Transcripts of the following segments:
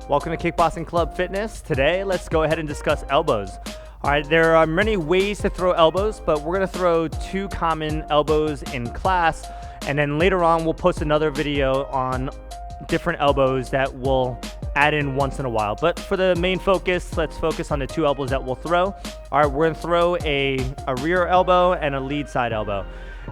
Welcome to Kickboxing Club Fitness. Today, let's go ahead and discuss elbows. All right, there are many ways to throw elbows, but we're gonna throw two common elbows in class, and then later on, we'll post another video on different elbows that we'll add in once in a while. But for the main focus, let's focus on the two elbows that we'll throw. All right, we're gonna throw a rear elbow and a lead side elbow.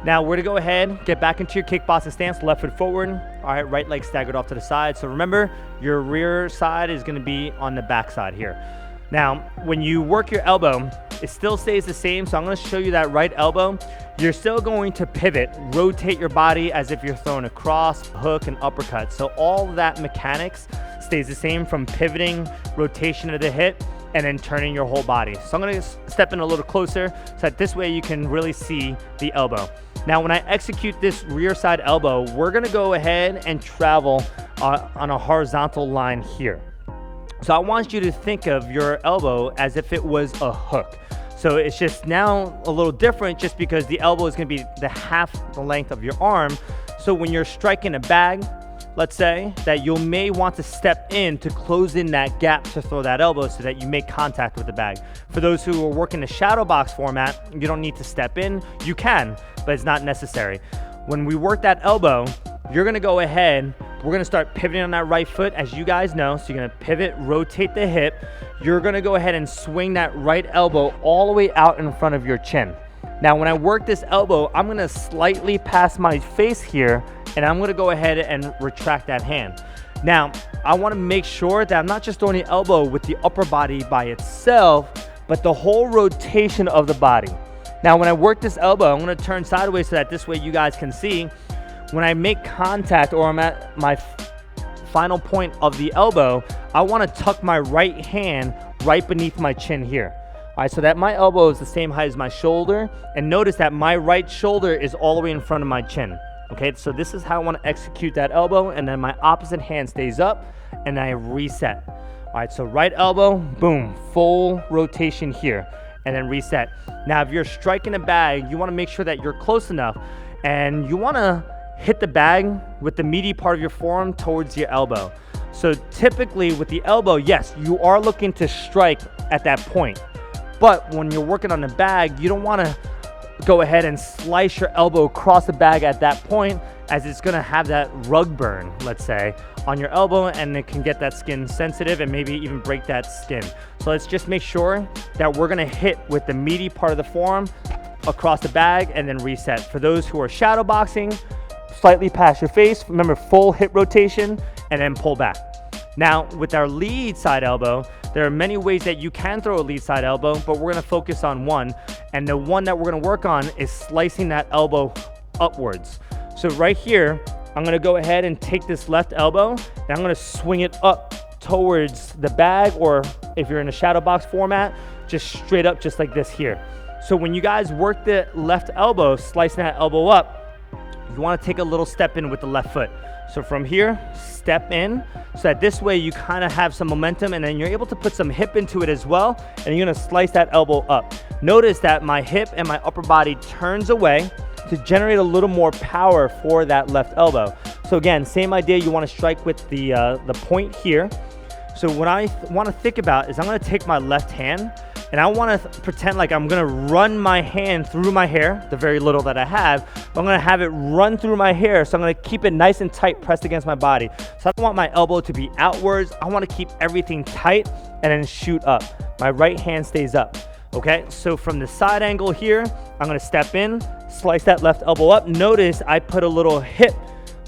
Now we're gonna go ahead, get back into your kickboxing stance, left foot forward. All right, right leg staggered off to the side. So remember, your rear side is gonna be on the back side here. Now, when you work your elbow, it still stays the same. So I'm gonna show you that right elbow. You're still going to pivot, rotate your body as if you're throwing a cross, hook, and uppercut. So all that mechanics stays the same from pivoting, rotation of the hip, and then turning your whole body. So I'm gonna step in a little closer so that this way you can really see the elbow. Now, when I execute this rear side elbow, we're gonna go ahead and travel on a horizontal line here. So I want you to think of your elbow as if it was a hook. So it's just now a little different just because the elbow is gonna be the half the length of your arm. So when you're striking a bag, let's say that you may want to step in to close in that gap to throw that elbow so that you make contact with the bag. For those who are working the shadow box format, you don't need to step in. You can, but it's not necessary. When we work that elbow, you're gonna go ahead, we're gonna start pivoting on that right foot, as you guys know. So you're gonna pivot, rotate the hip. You're gonna go ahead and swing that right elbow all the way out in front of your chin. Now, when I work this elbow, I'm gonna slightly pass my face here, and I'm gonna go ahead and retract that hand. Now, I wanna make sure that I'm not just throwing the elbow with the upper body by itself, but the whole rotation of the body. Now, when I work this elbow, I'm gonna turn sideways so that this way you guys can see. When I make contact or I'm at my final point of the elbow, I wanna tuck my right hand right beneath my chin here. All right, so that my elbow is the same height as my shoulder, and notice that my right shoulder is all the way in front of my chin. Okay, so this is how I want to execute that elbow, and then my opposite hand stays up, and I reset. All right, so right elbow, boom, full rotation here, and then reset. Now, if you're striking a bag, you want to make sure that you're close enough, and you want to hit the bag with the meaty part of your forearm towards your elbow. So typically with the elbow, yes, you are looking to strike at that point. But when you're working on the bag, you don't want to go ahead and slice your elbow across the bag at that point, as it's going to have that rug burn, let's say, on your elbow, and it can get that skin sensitive and maybe even break that skin. So let's just make sure that we're going to hit with the meaty part of the forearm across the bag and then reset. For those who are shadow boxing, slightly past your face, remember full hip rotation and then pull back. Now, with our lead side elbow, there are many ways that you can throw a lead side elbow, but we're gonna focus on one. And the one that we're gonna work on is slicing that elbow upwards. So right here, I'm gonna go ahead and take this left elbow, and I'm gonna swing it up towards the bag, or if you're in a shadow box format, just straight up just like this here. So when you guys work the left elbow, slicing that elbow up, you wanna take a little step in with the left foot. So from here, step in, so that this way you kind of have some momentum, and then you're able to put some hip into it as well, and you're gonna slice that elbow up. Notice that my hip and my upper body turns away to generate a little more power for that left elbow. So again, same idea, you wanna strike with the point here. So what I wanna think about is I'm gonna take my left hand, and I wanna pretend like I'm gonna run my hand through my hair, the very little that I have, but I'm gonna have it run through my hair, so I'm gonna keep it nice and tight pressed against my body. So I don't want my elbow to be outwards, I wanna keep everything tight and then shoot up. My right hand stays up, okay? So from the side angle here, I'm gonna step in, slice that left elbow up. Notice I put a little hip,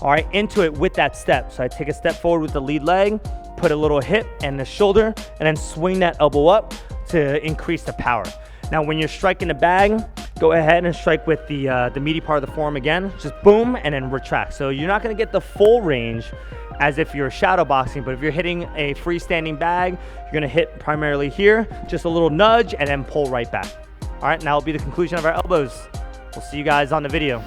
all right, into it with that step. So I take a step forward with the lead leg, put a little hip and the shoulder, and then swing that elbow up to increase the power. Now, when you're striking the bag, go ahead and strike with the meaty part of the forearm again, just boom, and then retract. So you're not gonna get the full range as if you're shadow boxing, but if you're hitting a freestanding bag, you're gonna hit primarily here, just a little nudge, and then pull right back. All right, now will be the conclusion of our elbows. We'll see you guys on the video.